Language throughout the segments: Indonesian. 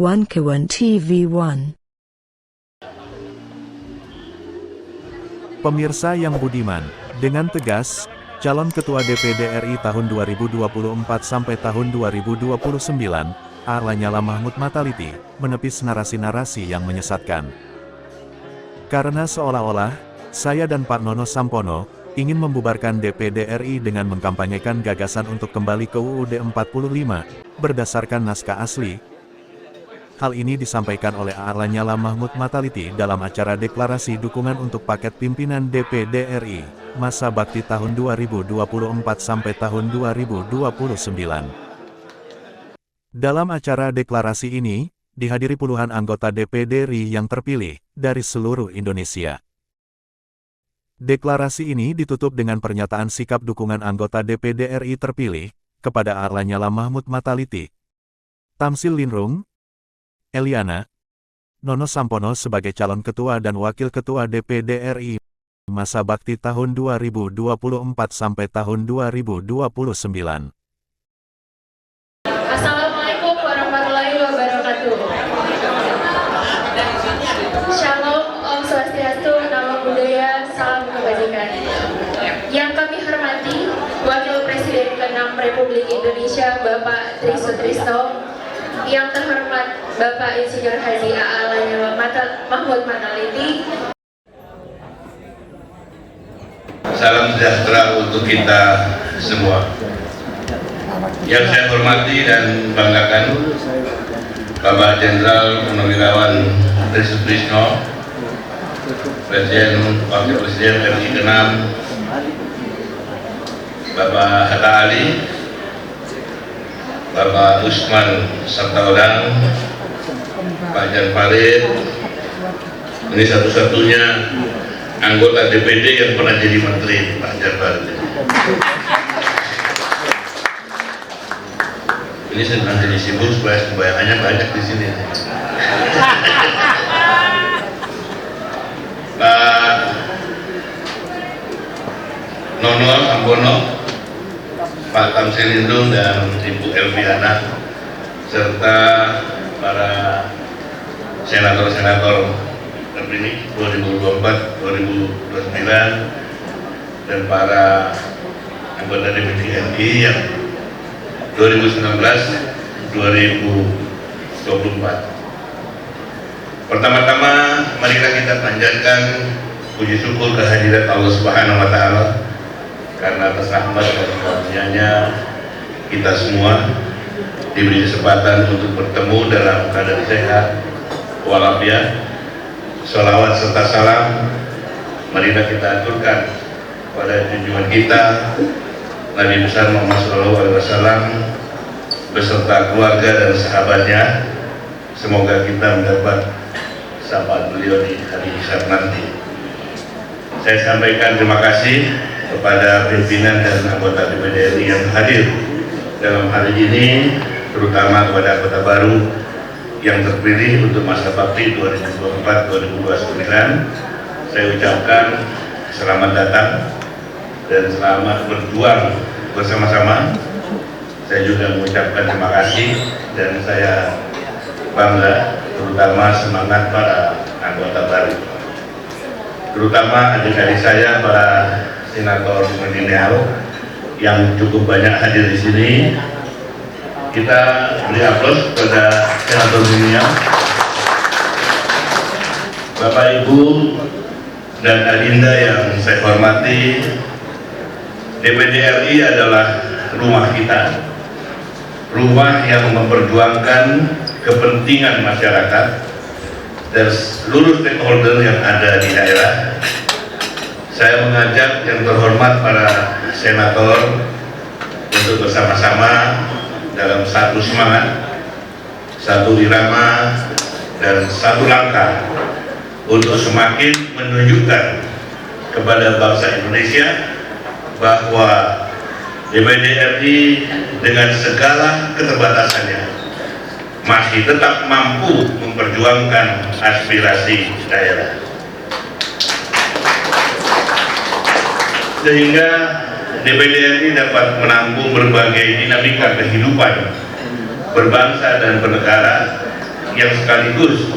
Kawan TV1. Pemirsa yang budiman, dengan tegas, calon Ketua DPD RI tahun 2024 sampai tahun 2029, A. Lanyala Mahmud Mataliti, menepis narasi-narasi yang menyesatkan. Karena seolah-olah, saya dan Pak Nono Sampono, ingin membubarkan DPD RI dengan mengkampanyekan gagasan untuk kembali ke UUD 45, berdasarkan naskah asli. Hal ini disampaikan oleh A. Lanyala Mahmud Mataliti dalam acara deklarasi dukungan untuk paket pimpinan DPD RI, masa bakti tahun 2024 sampai tahun 2029. Dalam acara deklarasi ini, dihadiri puluhan anggota DPD RI yang terpilih, dari seluruh Indonesia. Deklarasi ini ditutup dengan pernyataan sikap dukungan anggota DPD RI terpilih, kepada A. Lanyala Mahmud Mataliti, Tamsil Linrung, Eliana, Nono Sampono sebagai calon ketua dan wakil ketua DPD RI, masa bakti tahun 2024 sampai tahun 2029. Assalamualaikum warahmatullahi wabarakatuh. Shalom, Om Swastiastu, Namo Buddhaya, salam kebajikan. Yang kami hormati, Wakil Presiden ke-6 Republik Indonesia, Bapak Tri Sutrisno, yang terhormat Bapak Insinyur Haji A. Lanyala Mahmud Mataliti. Salam sejahtera untuk kita semua. Yang saya hormati dan banggakan, Bapak Jenderal Purnawirawan Tri Sutrisno, Wakil Presiden RI ke-6, Bapak Hatta Ali, Bapak Usman Sabtaodang, Pak Jan Farid, ini satu-satunya anggota DPD yang pernah jadi menteri, Pak Jan Farid. Ini sedang jadi sibuk supaya pembayarannya banyak di sini. Pak Nono Sampono, Pak Tamsil Linrung dan Ibu Elviana, serta para senator-senator terpilih 2024-2029 dan para anggota DPD RI yang 2019-2024. Pertama-tama, marilah kita panjatkan puji syukur kehadirat Allah Subhanahu wa Ta'ala, karena atas rahmat dan karunia-Nya kita semua diberi kesempatan untuk bertemu dalam keadaan sehat walafiat. Sholawat serta salam marilah kita aturkan pada junjungan kita Nabi besar Muhammad SAW beserta keluarga dan sahabatnya. Semoga kita mendapat syafaat beliau di hari hisab nanti. Saya sampaikan terima kasih kepada pimpinan dan anggota DPD RI yang hadir dalam hari ini, terutama kepada anggota baru yang terpilih untuk masa bakti 2024-2029. Saya ucapkan selamat datang dan selamat berjuang bersama-sama. Saya juga mengucapkan terima kasih dan saya bangga, terutama semangat para anggota baru, terutama adik-adik saya para senator milenial yang cukup banyak hadir di sini. Kita beri aplaus kepada senator milenial, Bapak Ibu dan Adinda yang saya hormati. DPD RI adalah rumah kita, rumah yang memperjuangkan kepentingan masyarakat dan seluruh stakeholder yang ada di daerah. Saya mengajak yang terhormat para senator untuk bersama-sama dalam satu semangat, satu irama, dan satu langkah untuk semakin menunjukkan kepada bangsa Indonesia bahwa DPD RI dengan segala keterbatasannya masih tetap mampu memperjuangkan aspirasi daerah, sehingga DPD RI dapat menampung berbagai dinamika kehidupan berbangsa dan bernegara yang sekaligus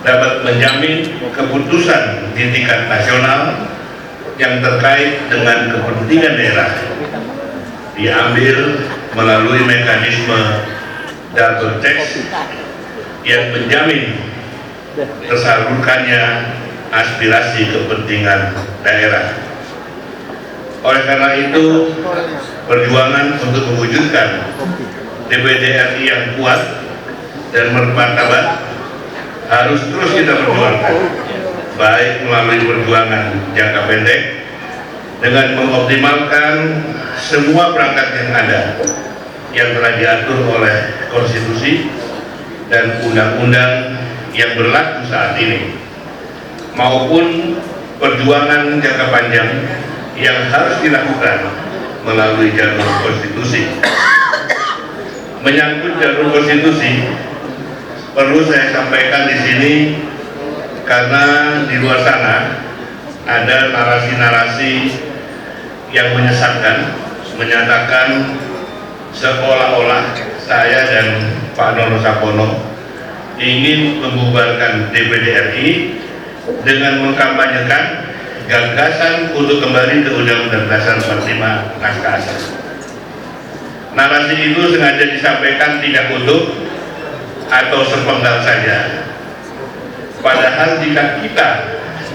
dapat menjamin keputusan di tingkat nasional yang terkait dengan kepentingan daerah diambil melalui mekanisme double tax yang menjamin tersalurkannya aspirasi kepentingan daerah. Oleh karena itu, perjuangan untuk mewujudkan DPD RI yang kuat dan bermartabat harus terus kita perjuangkan, baik melalui perjuangan jangka pendek dengan mengoptimalkan semua perangkat yang ada yang telah diatur oleh konstitusi dan undang-undang yang berlaku saat ini, maupun perjuangan jangka panjang yang harus dilakukan melalui jalur konstitusi. Menyangkut jalur konstitusi, perlu saya sampaikan di sini karena di luar sana ada narasi-narasi yang menyesatkan, menyatakan seolah-olah saya dan Pak Nono Sapono ingin membubarkan DPD RI dengan mengkampanyekan gagasan untuk kembali ke Undang-Undang Dasar 45 naskah asal. Narasi itu sengaja disampaikan tidak utuh atau sepenggal saja. Padahal jika kita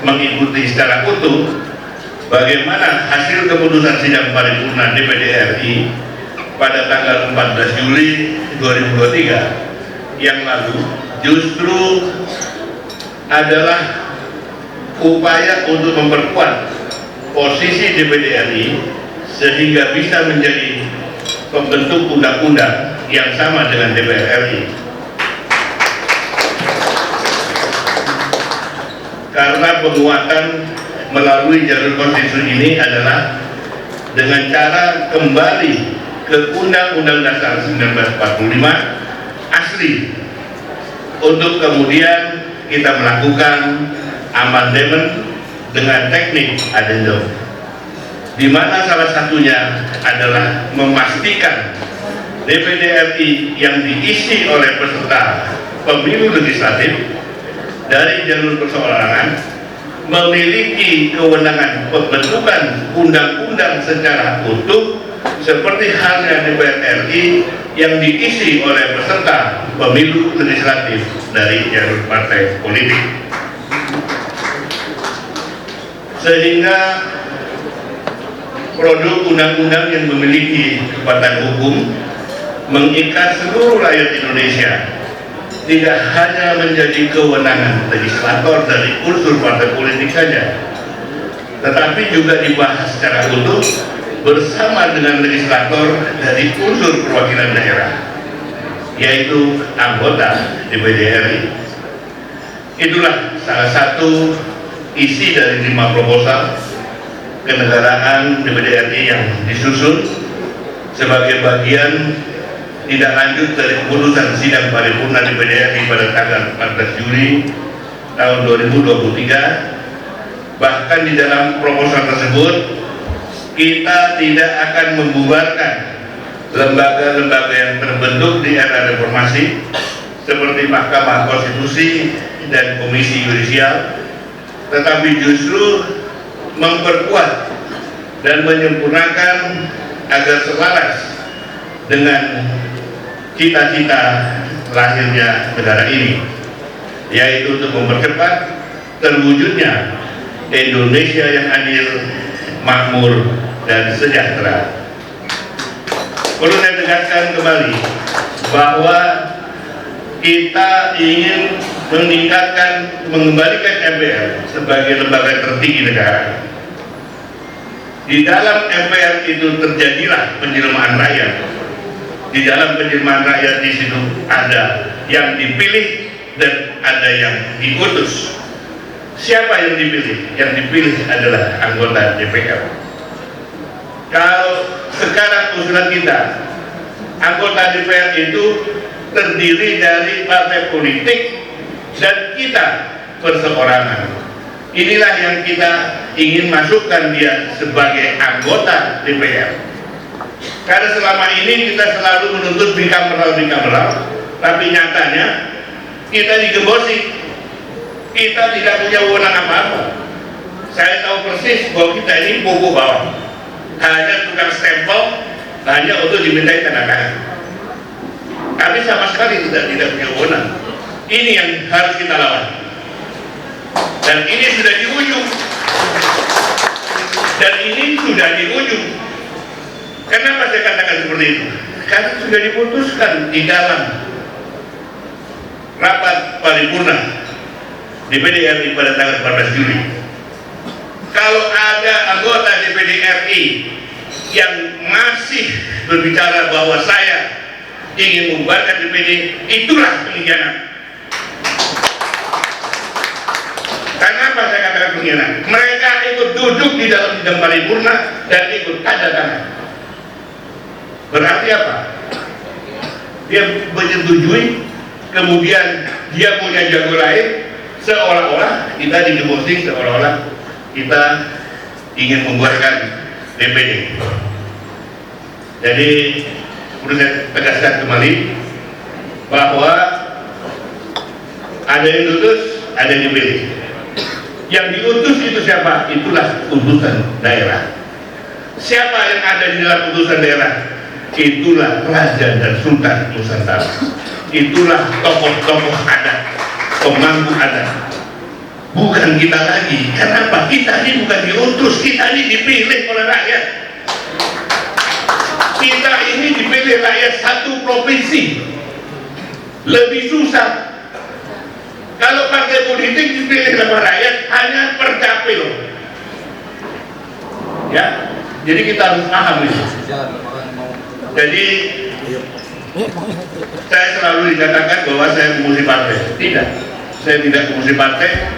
mengikuti secara utuh bagaimana hasil keputusan sidang paripurna DPD RI pada tanggal 14 Juli 2023 yang lalu, justru adalah upaya untuk memperkuat posisi DPD RI sehingga bisa menjadi pembentuk undang-undang yang sama dengan DPR RI. Karena penguatan melalui jalur konstitusi ini adalah dengan cara kembali ke Undang-Undang Dasar 1945 asli, untuk kemudian kita melakukan amandemen dengan teknik adendum, di mana salah satunya adalah memastikan DPD RI yang diisi oleh peserta pemilu legislatif dari jalur perseorangan memiliki kewenangan pembentukan undang-undang secara utuh seperti halnya DPR RI yang diisi oleh peserta pemilu legislatif dari jalur partai politik. Sehingga produk undang-undang yang memiliki kekuatan hukum mengikat seluruh rakyat Indonesia, tidak hanya menjadi kewenangan legislator dari unsur partai politik saja, tetapi juga dibahas secara utuh bersama dengan legislator dari unsur perwakilan daerah, yaitu anggota DPD RI. Itulah salah satu isi dari 5 proposal kenegaraan DPD RI yang disusun sebagai bagian tidak lanjut dari keputusan sidang paripurna DPD RI pada tanggal 14 Juli tahun 2023. Bahkan di dalam proposal tersebut kita tidak akan membubarkan lembaga-lembaga yang terbentuk di era reformasi seperti Mahkamah Konstitusi dan Komisi Yudisial, tetapi justru memperkuat dan menyempurnakan agar selaras dengan cita-cita lahirnya negara ini, yaitu untuk mempercepat terwujudnya Indonesia yang adil, makmur, dan sejahtera. Perlu saya tegaskan kembali bahwa kita ingin meningkatkan, mengembalikan MPR sebagai lembaga tertinggi negara. Di dalam MPR itu terjadilah penjelmaan rakyat. Di dalam penjelmaan rakyat di situ ada yang dipilih dan ada yang diutus. Siapa yang dipilih? Yang dipilih adalah anggota DPR. Kalau sekarang usulan kita, anggota DPR itu terdiri dari partai politik dan kita perseorangan. Inilah yang kita ingin masukkan dia sebagai anggota DPR. Karena selama ini kita selalu menuntut bicameral, tapi nyatanya kita digembosik, kita tidak punya wewenang apa-apa. Saya tahu persis bahwa kita ini buku bawah, hanya tukang stempel, hanya untuk dimintai tanda tangan. Kami sama sekali tidak punya wewenang. Ini yang harus kita lawan. Dan ini sudah di ujung. Dan ini sudah di ujung. Kenapa saya katakan seperti itu? Karena sudah diputuskan di dalam rapat paripurna DPD RI pada tanggal 14 Juli. Kalau ada anggota DPD RI yang masih berbicara bahwa saya ingin membubarkan DPD, itulah pengkhianat. Kenapa saya katakan pengkhianat? Mereka ikut duduk di dalam sidang paripurna dan ikut tanda tangan. Berarti apa? Dia menyetujui, kemudian dia punya jago lain, seolah-olah kita digembosing, seolah-olah kita ingin membubarkan DPD. Jadi perlu saya tegaskan kembali bahwa ada yang diutus, ada yang dipilih. Yang diutus itu siapa? Itulah utusan daerah. Siapa yang ada di dalam utusan daerah? Itulah Raja dan Sultan Nusantara. Itulah tokoh-tokoh adat, pemangku adat. Bukan kita lagi. Kenapa? Kita ini bukan diutus, kita ini dipilih oleh rakyat. Kita ini dipilih rakyat satu provinsi. Lebih susah. Kalau partai politik dipilih sama rakyat hanya per dapil. Ya, jadi kita harus paham itu. Jadi saya selalu dikatakan bahwa saya memusuhi partai. Tidak, saya tidak memusuhi partai.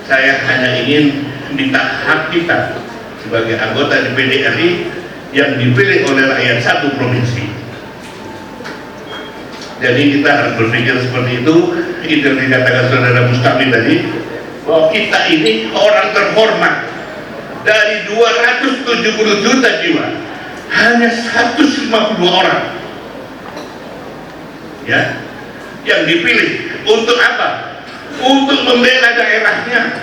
Saya hanya ingin minta hak kita sebagai anggota DPD RI yang dipilih oleh rakyat satu provinsi. Jadi kita harus berpikir seperti itu. Itu yang dikatakan saudara Mustami tadi, bahwa kita ini orang terhormat. Dari 270 juta jiwa, hanya 150 orang ya yang dipilih. Untuk apa? Untuk membela daerahnya,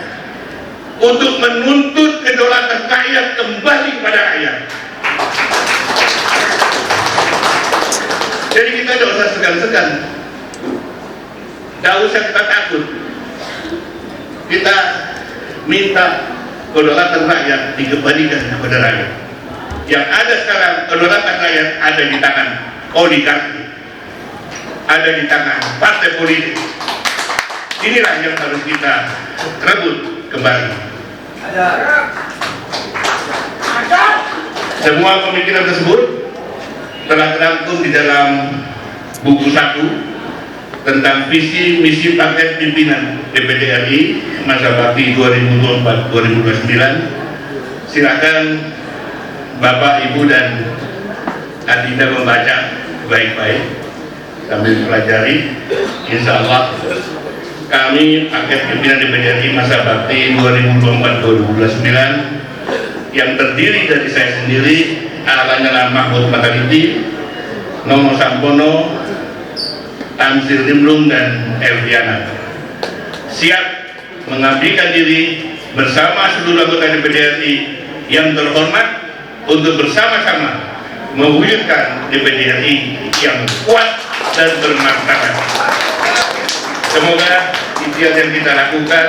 untuk menuntut kedaulatan rakyat kembali kepada rakyat. Jadi kita tidak usah segan-segan, tidak usah kita takut. Kita minta kedaulatan rakyat dikembalikan kepada rakyat. Yang ada sekarang, kedaulatan rakyat ada di tangan oligarki, ada di tangan partai politik. Inilah yang harus kita rebut kembali. Semua pemikiran tersebut telah terangkum di dalam buku 1 tentang visi misi paket pimpinan DPD RI masa bakti 2024-2029. Silakan Bapak, Ibu, dan Adinda membaca baik-baik sambil pelajari. Insya Allah kami paket pimpinan DPD RI masa bakti 2024-2029 yang terdiri dari saya sendiri, Lanyala Mahmud Mataliti, Nomo Sampono, Tamsir Limrung, dan Elviana, siap mengabdikan diri bersama seluruh anggota DPD RI yang terhormat untuk bersama-sama mewujudkan DPD RI yang kuat dan bermartabat. Semoga ikhtiar yang kita lakukan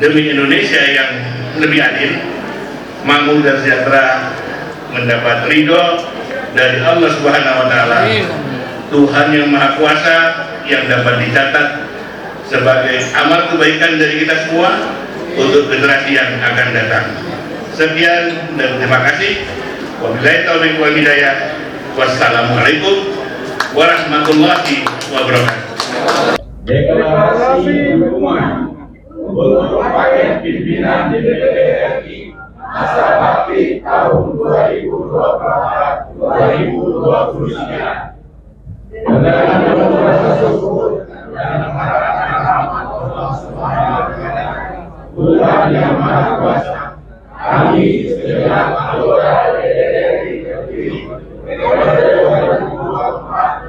demi Indonesia yang lebih adil, makmur dan sejahtera mendapat ridho dari Allah Subhanahu wa Ta'ala, Tuhan yang Maha Kuasa, yang dapat dicatat sebagai amal kebaikan dari kita semua untuk generasi yang akan datang. Sekian dan terima kasih. Wabillahi taufiq wal hidayah. Wassalamualaikum warahmatullahi wabarakatuh. Deklarasi dukungan untuk paket pimpinan DPD RI masa bakti tahun 2024-2029 dengan rasa syukur dan mengharapkan rahmat Allah Subhanahu wa Ta'ala, Tuhan yang Maha Kuasa, kami segenap anggota DPD RI terpilih periode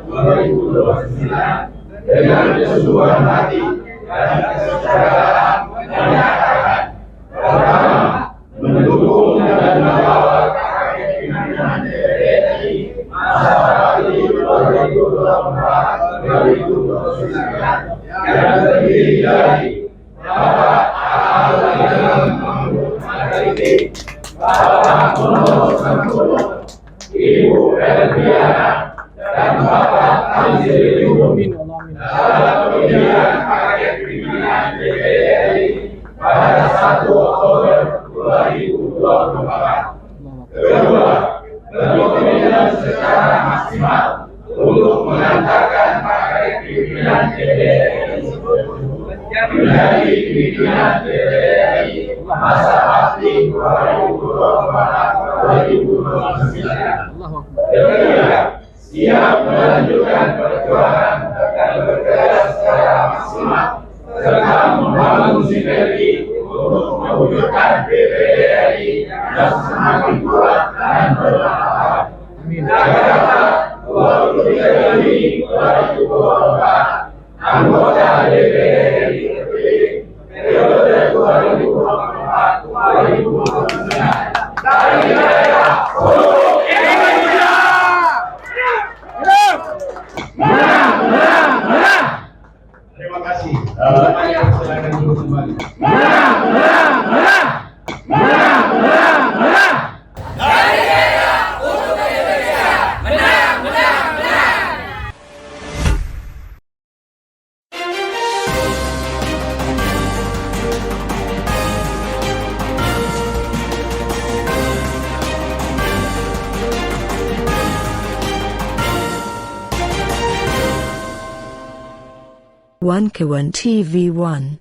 2024-2029 dengan kesungguhan hati dan kesadaran menyatakan pertama, mendukung dan mengawal kepemimpinan DPR RI masa bakti 2024-2029 yang terdiri dari Bapak Al-Hasan Mahmud Mataliti, Bapak Muhammad Samsul, Ibu Elviana, dan Bapak Azizul Mumin dalam pemilihan paket pimpinan DPR RI pada 1 Oktober 2024. Kedua, berkomitmen secara maksimal untuk mengantarkan paket pimpinan DPR RI menjadi pimpinan DPR RI masa bakti 2024-2029. Ketiga, siap melanjutkan perjuangan dan bekerja secara maksimal serta membangun sinergi untuk mewujudkan DPR RI yang semakin kuat dan bermanfaat. Jakarta, 23 Juni 2024, anggota DPR RI terpilih periode 2024-2029 dari daerah Hulu Indonesia. Menang, menang, menang. Terima kasih. Silakan duduk kembali. Menang, menang, menang. Menang, menang, menang. Dari daerah untuk Indonesia. Menang, menang, menang. One Kawan TV 1